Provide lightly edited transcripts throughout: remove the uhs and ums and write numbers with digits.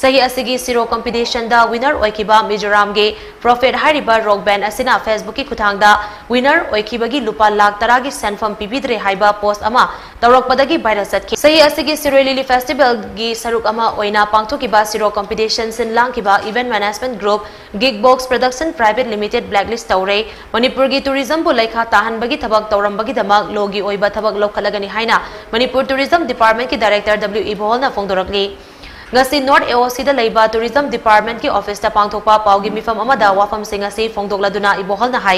सही असिगी सिरो कॉम्पिटिशन दा विनर ओइखिबा मिजोराम गे profit हाइरिबा rock band असिना फेसबुक की खुथांगदा विनर ओइखिबगी लुपा लाख 10 की सेंफम पिबिद्रे हाइबा पोस्ट अमा तौरकपदगी वायरल चटखि सही असिगी सिरो लिली फेस्टिवल गी सरुक अमा ओइना पांगथोखिबा सिरो कॉम्पिटिशन सिन लांगखिबा event management group gig box production private limited blacklist तौरे मणिपुर की टूरिज्म बु लेखा ताहनबगी थबक तौरंबगी दमक लोगी ओइबा थबक लौखलगनी हाइना मणिपुर टूरिज्म डिपार्टमेंट की डायरेक्टर डब्ल्यू इबोहलना फोंदोरकली ngasi North AOC da leiba tourism department ki office ta pangthokpa paugi mifam amada wafam sing asi phongdokladuna ibohol na hai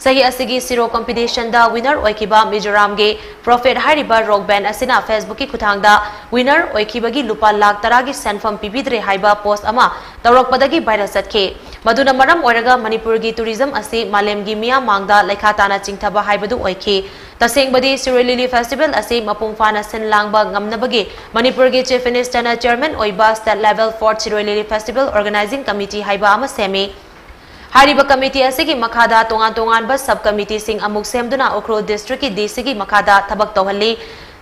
sahi asigi siro competition da winner oikiba Mizoram ge profit hairiba rock band asina Facebook ki khuthang da winner oikiba gi lupa lakh 10 gi senfam pibidre haiba post ama tawrakpadagi viral satke maduna maram oiraga Manipur gi tourism asi malem gi miya mangda lekha tana chingthaba haibadu oikhi तसेंगबदी सिरो lily festival असी मपुंग फाना सिन लांगबा ngamnabagi Manipur gi chief minister na chairman oiba state level 4 सिरो lily festival organising committee हाइबा अमा semi हारिबा committee असिगी मखादा तोंगान तोंगान बस सब committee सिंग अमुक सेमदुना Ukhrul district की DC मखादा थबक तौहल्ली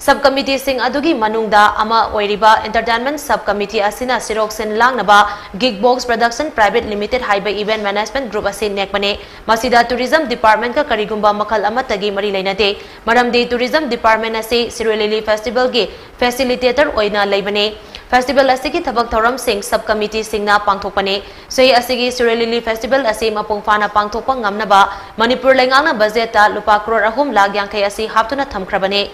सब committee सिंग अदुगी मनुंगदा अमा ओइरिबा entertainment sub committee असिना सिरोक सिन लांगनबा gig box production private limited हाइबा इवेंट मैनेजमेंट ग्रुप असिन नेकबने मसिदा टूरिज्म डिपार्टमेंट का करिगुंबा मखल अमतगी मरी लेनदे मरमदी टूरिज्म डिपार्टमेंट असे सिरो लिली फेस्टिवल के फैसिलिटेटर ओइना लेबने फेस्टिवल असिगी थबक थौरम सिंग सब कमिटी सिंगना पांगथोकपने सही असिगी सिरो लिली फेस्टिवल असे मपुंग फाना पांगथोकपा ngamnaba मणिपुर लेंगांगना बजेट ता लुपा करोड़ 3 लाख यांखै असि हापतुना थमख्रबने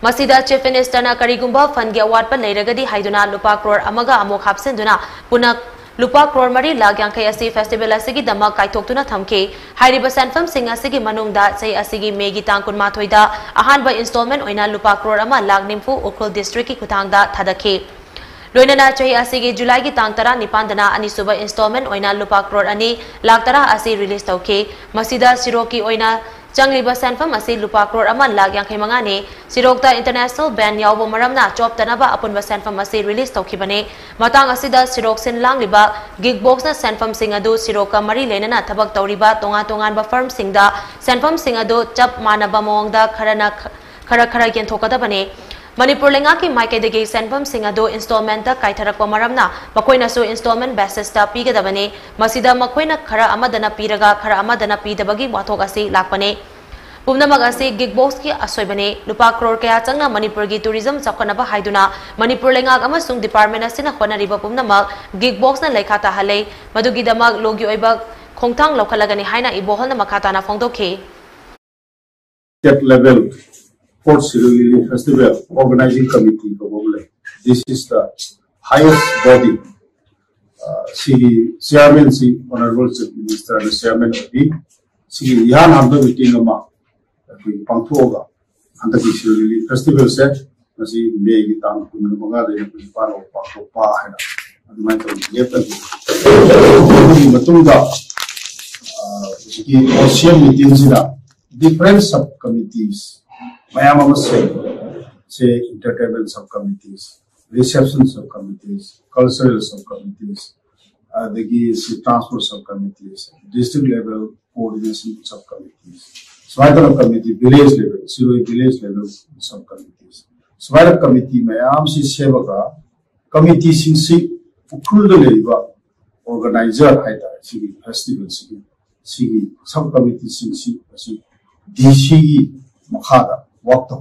मसीदा चीफ मिनिस्टर ना करिगुंबा फंड के अवार्ड पर लेरगदी हाइदुना लुपा करोड़ अमगा अमुक हापसेंदुना पुनः लुपा करोड़ 3 लाख यांखै असि फेस्टिवल असिगी दमक काइथोक्तुना थमके हाइरिबा सेंफम सिंग असिगी मनुंगदा सही असिगी मेगी तांग 19 दा अहानबा इंस्टॉलमेंट ओइना लुपा करोड़ अमा लाख निम्फु उखरुल डिस्ट्रिक्ट की खुथांगदा थादखे लोइनना चाहि असिगी जुलाई की तांग 19 दना अनिसुबा इंस्टॉलमेंट ओइना लुपा करोड़ 2 लाख 10 असि रिलीज तौके मसीदा सिरो की ओइना चंगलिबा सेंफम असि लुपा करोड़ 1 लाख 85 ने सिरोकता इंटरनेशनल बैन यावबो मरमना चोपतनबा अपुनबा सेंफम असि रिलीज तौखिबने मतांग असिदा सिरोक सिन लांगलिबा गिग बॉक्स ना सेंफम सिंग अदु सिरोका मरी लेनना थबक तौरिबा तोंगा तोंगानबा फर्म सिंगदा सेंफम सिंग अदु चप मानबा मोंगदा खरा येंथोकदबने मणिपुर लेंगा की माइकेदगी सेंफम सिंग अदु इंस्टॉलमेंट ता काइथरकपा मरमना मखोइनासु इंस्टॉलमेंट बेसिस ता पीगदबने मसिदा मखोइना खरा अमदना पीरगा खरा अमदना पीदबगी वाथोक असि लाकपने पुमनमग असि गिग बॉक्स की असोइबने लुपा करोड़ कया चंगना मणिपुर की टूरिज्म चखनबा हाइदुना मणिपुर लेंगा अमसुंग डिपार्टमेंट असिना होनरिबा पुमनमग गिग बॉक्स ना लेखा ताहले मदुगी दमग लोगी ओइबा खोंगथांग लौखलगनी हाइना इबोहलना मखाताना फोंदोखे state level Fourth Siro Lily Festival Organizing Committee probably. This is the highest body. Chairman, Honorable Chief Minister, and Chairman of the Yan Hamdo meeting of Pangthoga and the Siro Lily Festival set. Nasi May Gitan Kumaga, the part of Pangthopa and the Michael Yetan. Matunga, Ocean meetings, different subcommittees. Mayama say entertainment subcommittees, reception subcommittees, cultural subcommittees, the transport subcommittees, district level coordination subcommittees, SWIROK committee, village level, Siro village level subcommittees. SWIROK committee mayam si sevaka committee si ukul de leiba organizer haida si festival si subcommittee si DC makhada walk the